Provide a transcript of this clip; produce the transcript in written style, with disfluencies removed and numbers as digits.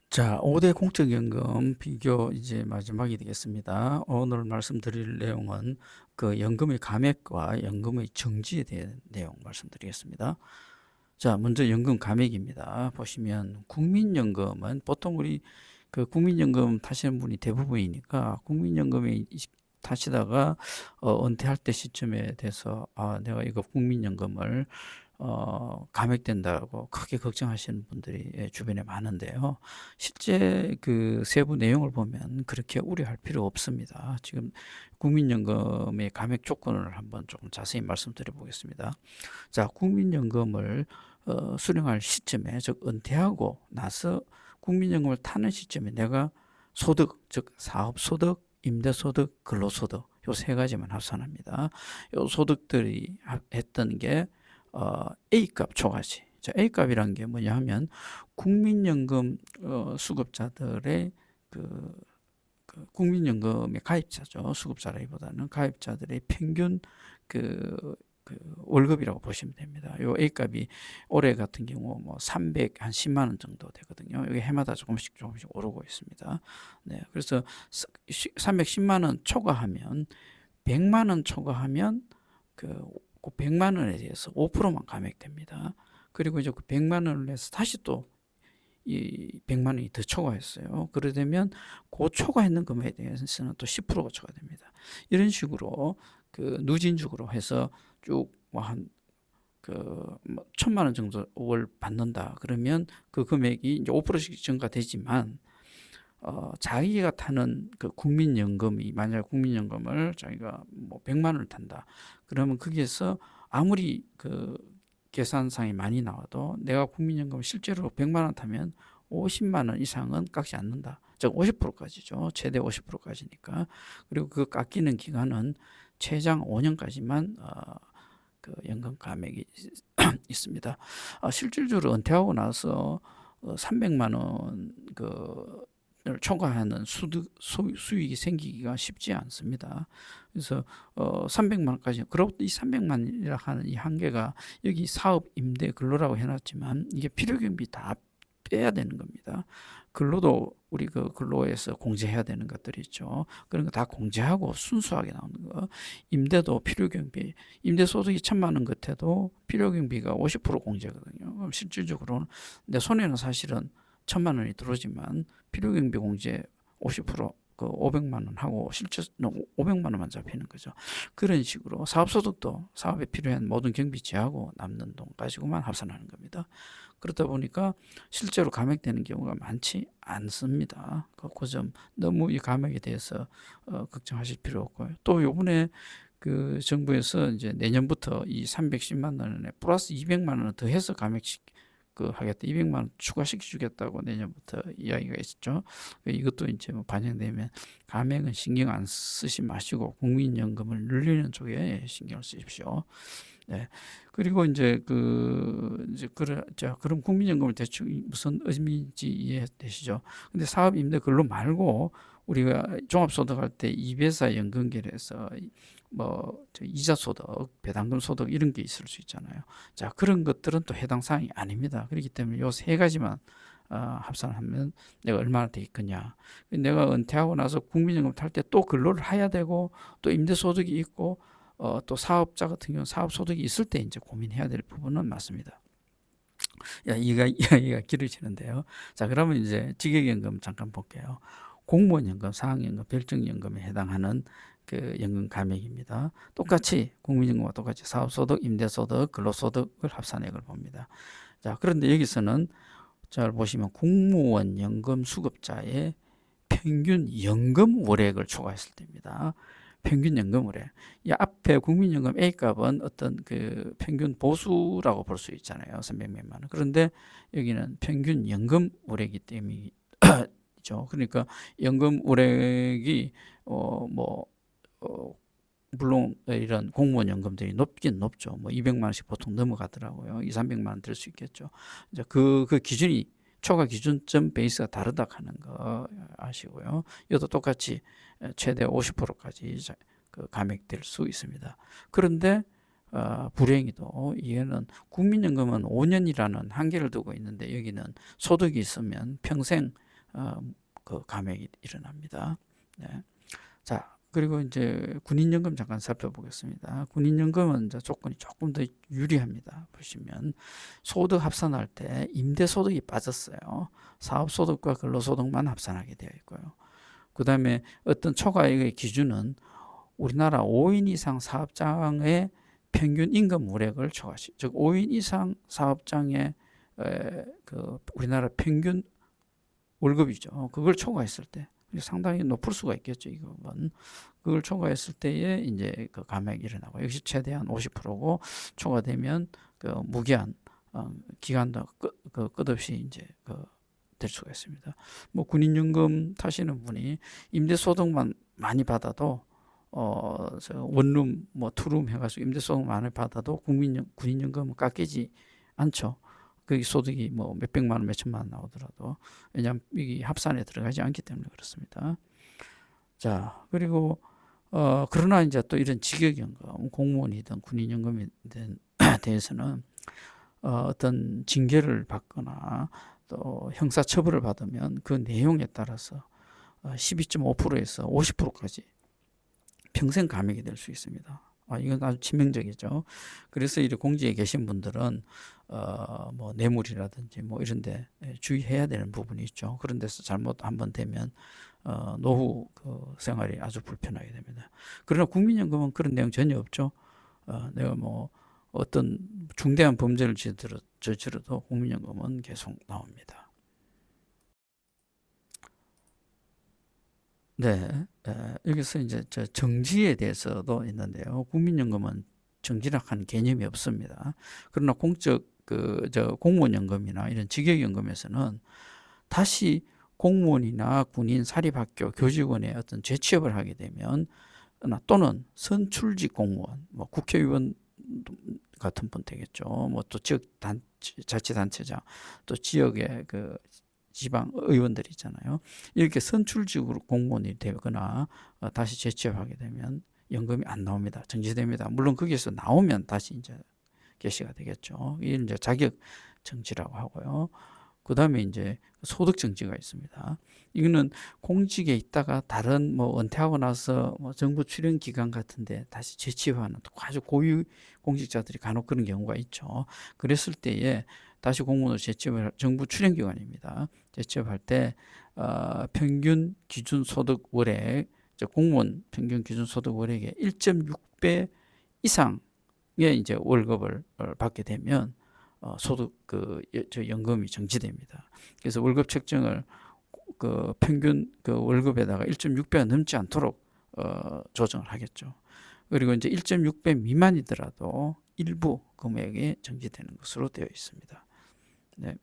자, 5대 공적연금 비교 이제 마지막이 되겠습니다. 오늘 말씀드릴 내용은 그 연금의 감액과 연금의 정지에 대한 내용 말씀드리겠습니다. 자, 먼저 연금 감액입니다. 보시면 국민연금은 보통 우리 그 국민연금 타시는 분이 대부분이니까 국민연금에 타시다가 은퇴할 때 시점에 돼서 내가 이거 국민연금을 감액된다고 크게 걱정하시는 분들이 주변에 많은데요. 실제 그 세부 내용을 보면 그렇게 우려할 필요 없습니다. 지금 국민연금의 감액 조건을 한번 조금 자세히 말씀드려 보겠습니다. 자, 국민연금을 수령할 시점에, 즉 은퇴하고 나서 국민연금을 타는 시점에 내가 소득, 즉 사업소득, 임대소득, 근로소득 요 세 가지만 합산합니다. 요 소득들이 했던 게 A값 초과시. 자, A값이란 게 뭐냐 하면 국민연금 수급자들의 국민연금의 가입자죠. 수급자라기보다는 가입자들의 평균 월급이라고 보시면 됩니다. 요 A값이 올해 같은 경우 뭐 310만 원 정도 되거든요. 이게 해마다 조금씩 오르고 있습니다. 네, 그래서 310만 원 초과하면 100만 원 초과하면 그 100만 원에 대해서 5%만 감액됩니다. 그리고 이제 그 100만 원을 해서 다시 또 이 100만 원이 더 초과했어요. 그러게 되면 그 초과했는 금액에 대해서는 또 10%가 초과됩니다. 이런 식으로 그 누진적으로 해서 쭉 뭐 한 뭐 1,000만 원 정도 월 받는다. 그러면 그 금액이 이제 5%씩 증가되지만 자기가 타는 그 국민연금이 만약 국민연금을 자기가 뭐 100만 원을 탄다. 그러면 거기에서 아무리 그 계산상이 많이 나와도 내가 국민연금 실제로 100만 원 타면 50만 원 이상은 깎지 않는다. 즉 50%까지죠. 최대 50%까지니까. 그리고 그 깎이는 기간은 최장 5년까지만 그 연금 감액이 있습니다. 실질적으로 은퇴하고 나서 300만 원 을 초과하는 수익이 생기기가 쉽지 않습니다. 그래서 300만 원까지, 그리고 이 300만 원이라 하는 이 한계가 여기 사업 임대 근로라고 해놨지만 이게 필요경비 다 빼야 되는 겁니다. 근로도 우리 그 근로에서 공제해야 되는 것들이 있죠. 그런 거 다 공제하고 순수하게 나오는 거. 임대도 필요경비, 임대소득이 1,000만 원 같아도 필요경비가 50% 공제거든요. 그럼 실질적으로는 내 손에는 사실은 1,000만 원이 들어오지만 필요경비 공제 50%, 그 500만 원 하고 실제는 500만 원만 잡히는 거죠. 그런 식으로 사업소득도 사업에 필요한 모든 경비 제하고 남는 돈 가지고만 합산하는 겁니다. 그렇다 보니까 실제로 감액되는 경우가 많지 않습니다. 그 점 너무 이 감액에 대해서 걱정하실 필요 없고요. 또 요번에 그 정부에서 이제 내년부터 이 310만 원에 플러스 200만 원을 더해서 감액식 하겠다. 200만 원 추가시켜 주겠다고 내년부터 이야기가 있었죠. 이것도 이제 뭐 반영되면 감액은 신경 안 쓰지 마시고 국민연금을 늘리는 쪽에 신경을 쓰십시오. 네. 그리고 이제 그럼 국민연금을 대충 무슨 의미인지 이해되시죠? 근데 사업 임대 근로 말고 우리가 종합소득 할 때 이배사 연금계에서 뭐 이자 소득, 배당금 소득 이런 게 있을 수 있잖아요. 자, 그런 것들은 또 해당 사항이 아닙니다. 그렇기 때문에 요 세 가지만 합산하면 내가 얼마나 되겠느냐. 내가 은퇴하고 나서 국민연금 탈 때 또 근로를 해야 되고 또 임대소득이 있고 또 사업자 같은 경우는 사업소득이 있을 때 이제 고민해야 될 부분은 맞습니다. 이야기가 길어지는데요. 자, 그러면 이제 직역연금 잠깐 볼게요. 공무원연금, 사학연금, 별정연금에 해당하는 그 연금 감액입니다. 똑같이 국민연금과 똑같이 사업소득, 임대소득, 근로소득을 합산액을 봅니다. 자, 그런데 여기서는 잘 보시면 공무원 연금 수급자의 평균 연금 월액을 초과했을 때입니다. 평균 연금 월액. 이 앞에 국민연금 A값은 어떤 그 평균 보수라고 볼 수 있잖아요. 300만 원. 그런데 여기는 평균 연금 월액이기 때문이죠. 그러니까 연금 월액이 물론 이런 공무원 연금들이 높긴 높죠. 뭐 200만 원씩 보통 넘어가더라고요. 2, 300만 원 될 수 있겠죠. 이제 그 기준이 초과 기준점 베이스가 다르다 하는 거 아시고요. 이것도 똑같이 최대 50%까지 그 감액될 수 있습니다. 그런데 불행히도 이게는 국민연금은 5년이라는 한계를 두고 있는데 여기는 소득이 있으면 평생 그 감액이 일어납니다. 네. 자, 그리고 이제 군인연금 잠깐 살펴보겠습니다. 군인연금은 이제 조건이 조금 더 유리합니다. 보시면 소득 합산할 때 임대소득이 빠졌어요. 사업소득과 근로소득만 합산하게 되어 있고요. 그 다음에 어떤 초과액의 기준은 우리나라 5인 이상 사업장의 평균 임금 우rek을 초과시, 즉 5인 이상 사업장의 그 우리나라 평균 월급이죠. 그걸 초과했을 때 상당히 높을 수가 있겠죠. 이건 그걸 초과했을 때에 이제 그 감액이 일어나고 역시 최대한 50%고 초과되면 그 무기한 기간도 끝없이 이제 될 수가 있습니다. 뭐 군인연금 타시는 분이 임대소득만 많이 받아도 원룸 뭐 투룸 해가지고 임대소득 많이 받아도 군인연금은 깎이지 않죠. 그 소득이 뭐 몇백만 원, 몇천만 원 나오더라도 왜냐하면 이게 합산에 들어가지 않기 때문에 그렇습니다. 자, 그리고 그러나 이제 또 이런 직역연금, 공무원이든 군인연금에 대해서는 어떤 징계를 받거나 또 형사처벌을 받으면 그 내용에 따라서 12.5%에서 50%까지 평생 감액이 될 수 있습니다. 이건 아주 치명적이죠. 그래서 이 공직에 계신 분들은 뭐 뇌물이라든지 뭐 이런데 주의해야 되는 부분이 있죠. 그런 데서 잘못 한번 되면 노후 그 생활이 아주 불편하게 됩니다. 그러나 국민연금은 그런 내용 전혀 없죠. 내가 뭐 어떤 중대한 범죄를 저지르도 국민연금은 계속 나옵니다. 네, 여기서 이제 저 정지에 대해서도 있는데요. 국민연금은 정지락한 개념이 없습니다. 그러나 공적 공무원연금이나 이런 직역연금에서는 다시 공무원이나 군인, 사립학교, 교직원의 어떤 재취업을 하게 되면 또는 선출직 공무원, 뭐 국회의원 같은 분 되겠죠. 뭐 또 지역 자치단체장, 또 지역의 그 지방 의원들 있잖아요. 이렇게 선출직으로 공무원이 되거나 다시 재취업하게 되면 연금이 안 나옵니다. 정지됩니다. 물론 거기에서 나오면 다시 이제 개시가 되겠죠. 이게 이제 자격 정지라고 하고요. 그 다음에 이제 소득 정지가 있습니다. 이거는 공직에 있다가 다른 뭐 은퇴하고 나서 뭐 정부 출연 기관 같은데 다시 재취업하는 아주 고위 공직자들이 간혹 그런 경우가 있죠. 그랬을 때에 다시 공무원으로 재취업을 정부 출연 기관입니다. 재취업할 때 평균 기준 소득 월액, 공무원 평균 기준 소득 월액의 1.6배 이상의 이제 월급을 받게 되면 소득 저 연금이 정지됩니다. 그래서 월급 책정을 그 평균 그 월급에다가 1.6배가 넘지 않도록 조정을 하겠죠. 그리고 이제 1.6배 미만이더라도 일부 금액이 정지되는 것으로 되어 있습니다. 네.